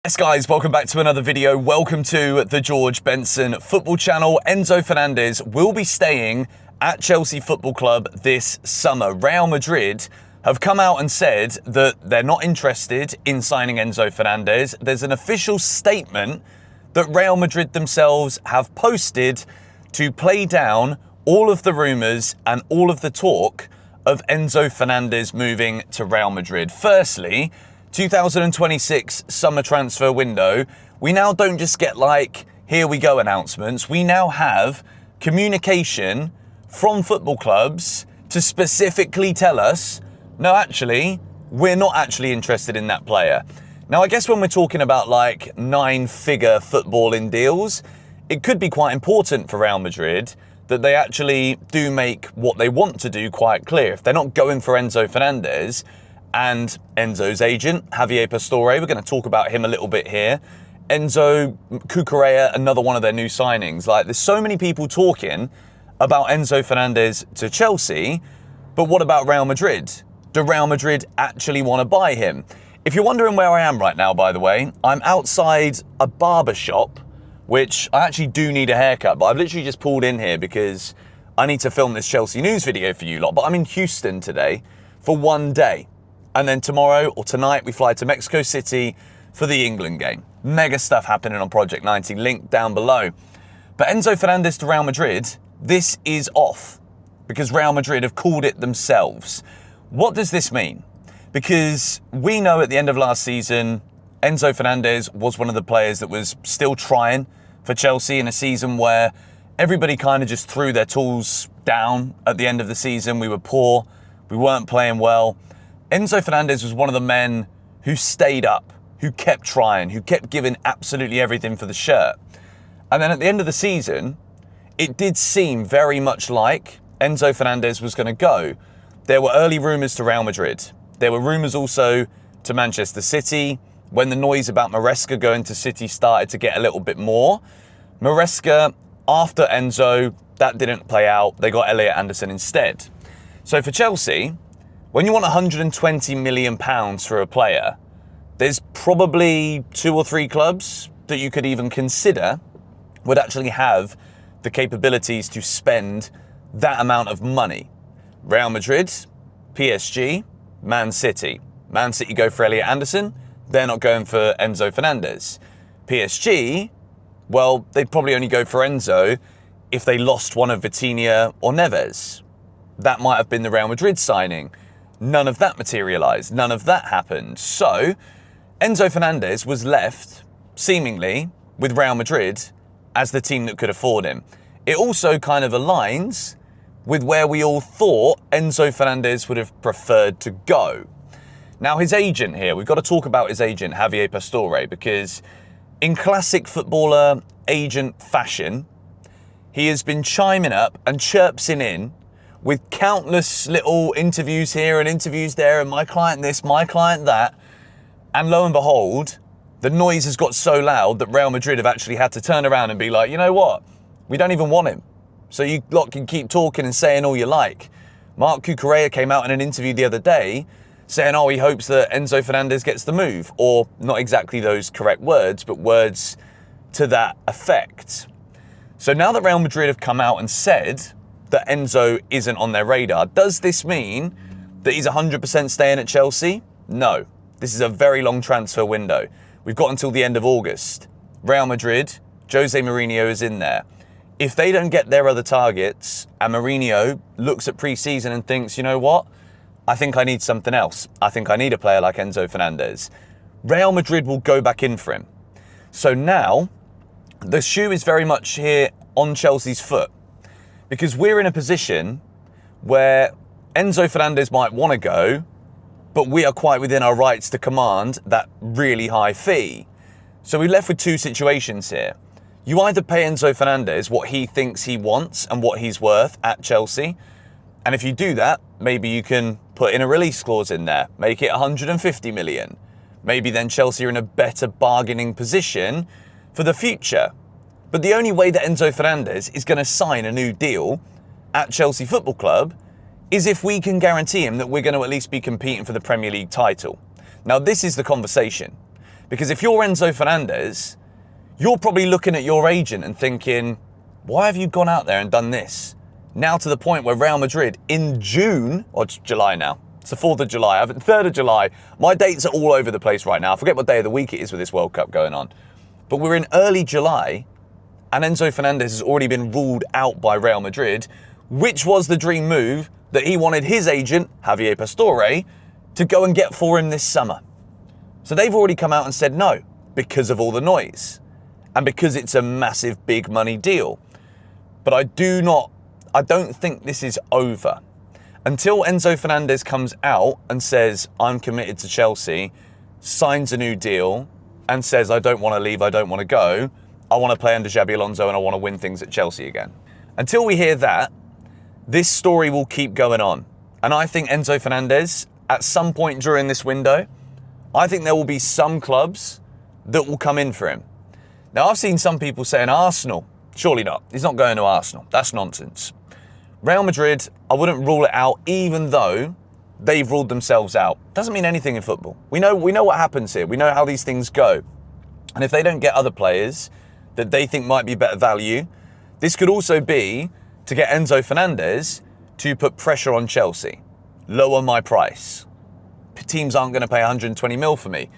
Yes guys, welcome back to another video. Welcome to the George Benson Football Channel. Enzo Fernandez will be staying at Chelsea Football Club this summer. Real Madrid have come out and said that they're not interested in signing Enzo Fernandez. There's an official statement that Real Madrid themselves have posted to play down all of the rumours and all of the talk of Enzo Fernandez moving to Real Madrid. Firstly, 2026 summer transfer window, we now don't just get like, here we go announcements. We now have communication from football clubs to specifically tell us, no, actually, we're not actually interested in that player. Now, I guess when we're talking about like 9-figure footballing deals, it could be quite important for Real Madrid that they actually do make what they want to do quite clear. If they're not going for Enzo Fernandez, and Enzo's agent, Javier Pastore, we're going to talk about him a little bit here. Enzo Cucurella, another one of their new signings. Like, there's so many people talking about Enzo Fernandez to Chelsea, but what about Real Madrid? Do Real Madrid actually want to buy him? If you're wondering where I am right now, by the way, I'm outside a barber shop, which I actually do need a haircut, but I've literally just pulled in here because I need to film this Chelsea news video for you lot. But I'm in Houston today for one day. And then tomorrow or tonight, we fly to Mexico City for the England game. Mega stuff happening on Project 90, link down below. But Enzo Fernandez to Real Madrid, this is off because Real Madrid have called it themselves. What does this mean? Because we know at the end of last season, Enzo Fernandez was one of the players that was still trying for Chelsea in a season where everybody kind of just threw their tools down at the end of the season. We were poor, we weren't playing well. Enzo Fernandez was one of the men who stayed up, who kept trying, who kept giving absolutely everything for the shirt. And then at the end of the season, it did seem very much like Enzo Fernandez was going to go. There were early rumours to Real Madrid. There were rumours also to Manchester City. When the noise about Maresca going to City started to get a little bit more, Maresca, after Enzo, that didn't play out. They got Elliot Anderson instead. So for Chelsea, when you want £120 million for a player, there's probably 2 or 3 clubs that you could even consider would actually have the capabilities to spend that amount of money. Real Madrid, PSG, Man City. Man City go for Elliot Anderson. They're not going for Enzo Fernandez. PSG, well, they'd probably only go for Enzo if they lost one of Vitinha or Neves. That might have been the Real Madrid signing. None of that materialised. None of that happened. So Enzo Fernandez was left, seemingly, with Real Madrid as the team that could afford him. It also kind of aligns with where we all thought Enzo Fernandez would have preferred to go. Now, his agent here, we've got to talk about his agent, Javier Pastore, because in classic footballer agent fashion, he has been chiming up and chirping in with countless little interviews here and interviews there, and my client this, my client that. And lo and behold, the noise has got so loud that Real Madrid have actually had to turn around and be like, you know what? We don't even want him. So you lot can keep talking and saying all you like. Marc Cucurella came out in an interview the other day saying, oh, he hopes that Enzo Fernandez gets the move. Or not exactly those correct words, but words to that effect. So now that Real Madrid have come out and said that Enzo isn't on their radar, does this mean that he's 100% staying at Chelsea? No. This is a very long transfer window. We've got until the end of August. Real Madrid, Jose Mourinho is in there. If they don't get their other targets and Mourinho looks at pre-season and thinks, you know what? I think I need something else. I think I need a player like Enzo Fernandez. Real Madrid will go back in for him. So now the shoe is very much here on Chelsea's foot, because we're in a position where Enzo Fernandez might want to go, but we are quite within our rights to command that really high fee. So we're left with 2 situations here. You either pay Enzo Fernandez what he thinks he wants and what he's worth at Chelsea. And if you do that, maybe you can put in a release clause in there, make it 150 million. Maybe then Chelsea are in a better bargaining position for the future. But the only way that Enzo Fernandez is going to sign a new deal at Chelsea Football Club is if we can guarantee him that we're going to at least be competing for the Premier League title. Now, this is the conversation. Because if you're Enzo Fernandez, you're probably looking at your agent and thinking, why have you gone out there and done this? Now to the point where Real Madrid in June, or it's July now, it's the 4th of July, 3rd of July, my dates are all over the place right now. I forget what day of the week it is with this World Cup going on. But we're in early July, and Enzo Fernandez has already been ruled out by Real Madrid, which was the dream move that he wanted his agent, Javier Pastore, to go and get for him this summer. So they've already come out and said no, because of all the noise, and because it's a massive big money deal. But I don't think this is over. Until Enzo Fernandez comes out and says, I'm committed to Chelsea, signs a new deal, and says, I don't want to leave, I don't want to go, I want to play under Xabi Alonso and I want to win things at Chelsea again. Until we hear that, this story will keep going on. And I think Enzo Fernandez, at some point during this window, I think there will be some clubs that will come in for him. Now, I've seen some people saying Arsenal. Surely not. He's not going to Arsenal. That's nonsense. Real Madrid, I wouldn't rule it out, even though they've ruled themselves out. Doesn't mean anything in football. We know what happens here. We know how these things go. And if they don't get other players that they think might be better value, this could also be to get Enzo Fernandez to put pressure on Chelsea. Lower my price. Teams aren't going to pay 120 mil for me.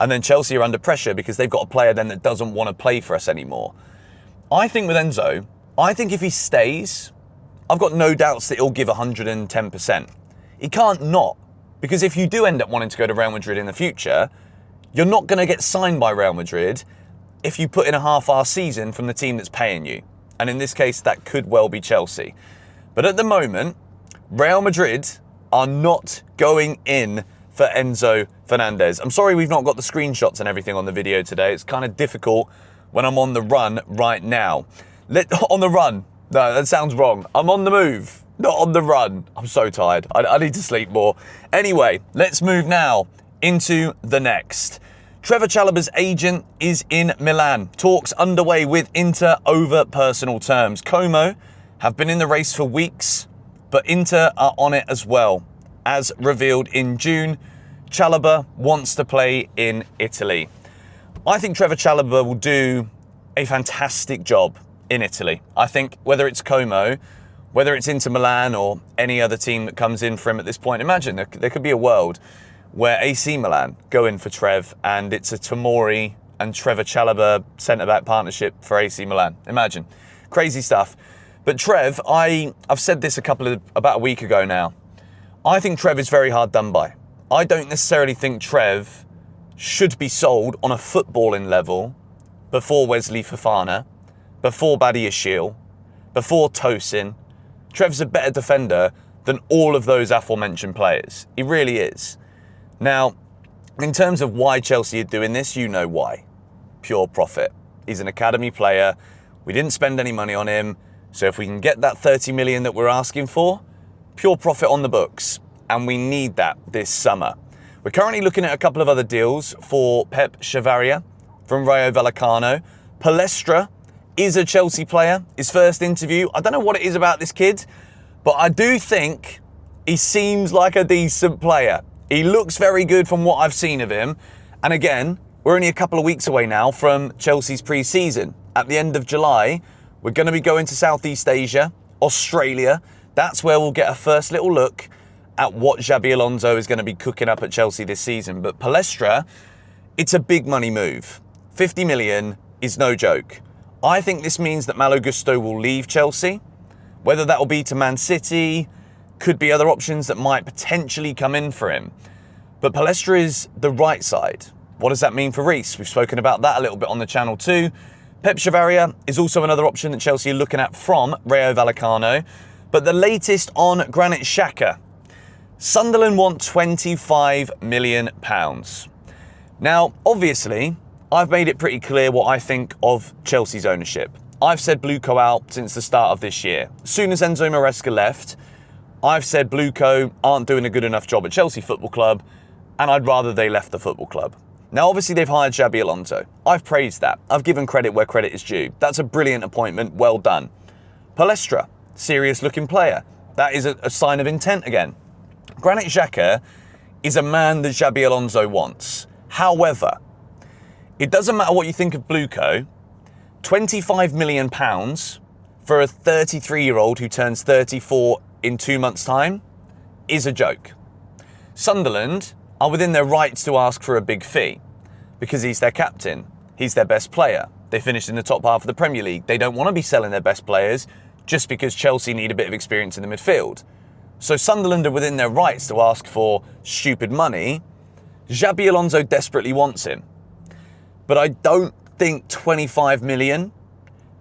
And then Chelsea are under pressure because they've got a player then that doesn't want to play for us anymore. I think with Enzo, I think if he stays, I've got no doubts that he'll give 110%. He can't not. Because if you do end up wanting to go to Real Madrid in the future, you're not going to get signed by Real Madrid if you put in a half-hour season from the team that's paying you. And in this case, that could well be Chelsea. But at the moment, Real Madrid are not going in for Enzo Fernandez. I'm sorry we've not got the screenshots and everything on the video today. It's kind of difficult when I'm on the run right now. On the run. No, that sounds wrong. I'm on the move, not on the run. I'm so tired. I need to sleep more. Anyway, let's move now into the next. Trevor Chalobah's agent is in Milan. Talks underway with Inter over personal terms. Como have been in the race for weeks, but Inter are on it as well. As revealed in June, Chalobah wants to play in Italy. I think Trevor Chalobah will do a fantastic job in Italy. I think whether it's Como, whether it's Inter Milan or any other team that comes in for him at this point, imagine there could be a world where AC Milan go in for Trev and it's a Tomori and Trevor Chalobah centre-back partnership for AC Milan. Imagine. Crazy stuff. But Trev, I've said this about a week ago now. I think Trev is very hard done by. I don't necessarily think Trev should be sold on a footballing level before Wesley Fofana, before Badiashile, before Tosin. Trev's a better defender than all of those aforementioned players. He really is. Now, in terms of why Chelsea are doing this, you know why. Pure profit. He's an academy player. We didn't spend any money on him. So if we can get that 30 million that we're asking for, pure profit on the books. And we need that this summer. We're currently looking at a couple of other deals for Pep Chavaria from Rayo Vallecano. Palestra is a Chelsea player. His first interview. I don't know what it is about this kid, but I do think he seems like a decent player. He looks very good from what I've seen of him. And again, we're only a couple of weeks away now from Chelsea's pre-season. At the end of July, we're going to be going to Southeast Asia, Australia. That's where we'll get a first little look at what Xabi Alonso is going to be cooking up at Chelsea this season. But Palestra, it's a big money move. 50 million is no joke. I think this means that Malo Gusto will leave Chelsea. Whether that will be to Man City, could be other options that might potentially come in for him. But Palestra is the right side. What does that mean for Reece? We've spoken about that a little bit on the channel too. Pep Chavaria is also another option that Chelsea are looking at from Rayo Vallecano. But the latest on Granit Xhaka. Sunderland want £25 million. Now, obviously, I've made it pretty clear what I think of Chelsea's ownership. I've said Blueco out since the start of this year. As soon as Enzo Maresca left, I've said Blueco aren't doing a good enough job at Chelsea Football Club, and I'd rather they left the football club. Now, obviously, they've hired Xabi Alonso. I've praised that. I've given credit where credit is due. That's a brilliant appointment. Well done. Palestra, serious-looking player. That is a sign of intent again. Granit Xhaka is a man that Xabi Alonso wants. However, It doesn't matter what you think of Blueco, £25 million for a 33-year-old who turns 34 in 2 months' time is a joke. Sunderland are within their rights to ask for a big fee because he's their captain, he's their best player. They finished in the top half of the Premier League. They don't want to be selling their best players just because Chelsea need a bit of experience in the midfield. So Sunderland are within their rights to ask for stupid money. Xabi Alonso desperately wants him. But I don't think 25 million,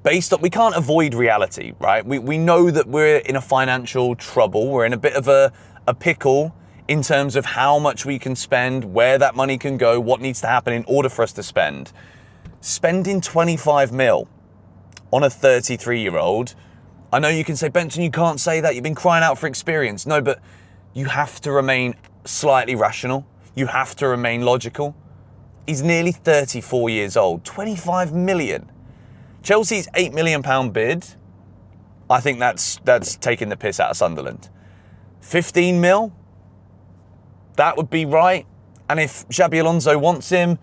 based on, we can't avoid reality, right? We know that we're in a financial trouble. We're in a bit of a pickle in terms of how much we can spend, where that money can go, what needs to happen in order for us to spend. Spending 25 mil on a 33-year-old, I know you can say, Benson, you can't say that. You've been crying out for experience. No, but you have to remain slightly rational. You have to remain logical. He's nearly 34 years old. 25 million. Chelsea's £8 million bid, I think that's taking the piss out of Sunderland. 15 mil, that would be right. And if Xabi Alonso wants him,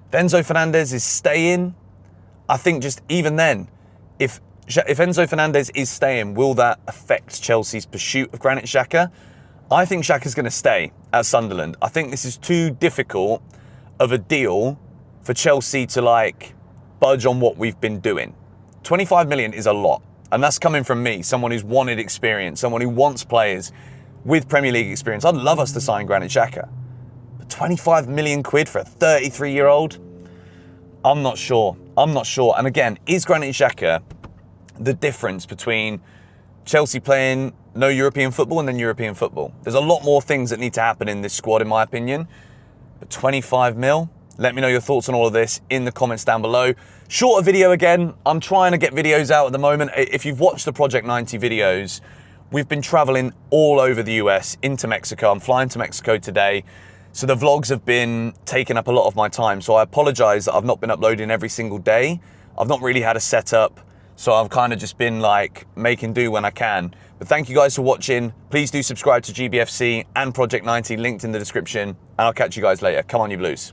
if Enzo Fernandez is staying, I think just even then, if Enzo Fernandez is staying, will that affect Chelsea's pursuit of Granit Xhaka? I think Xhaka's going to stay at Sunderland. I think this is too difficult of a deal for Chelsea to budge on what we've been doing. 25 million is a lot. And that's coming from me, someone who's wanted experience, someone who wants players with Premier League experience. I'd love us to sign Granit Xhaka. But 25 million quid for a 33-year-old? I'm not sure. And again, is Granit Xhaka the difference between Chelsea playing no European football and then European football? There's a lot more things that need to happen in this squad, in my opinion. But 25 mil? Let me know your thoughts on all of this in the comments down below. Shorter video again. I'm trying to get videos out at the moment. If you've watched the Project 90 videos, we've been traveling all over the US into Mexico. I'm flying to Mexico today. So the vlogs have been taking up a lot of my time. So I apologize that I've not been uploading every single day. I've not really had a setup. So I've kind of just been making do when I can. But thank you guys for watching. Please do subscribe to GBFC and Project 90, linked in the description. And I'll catch you guys later. Come on, you Blues.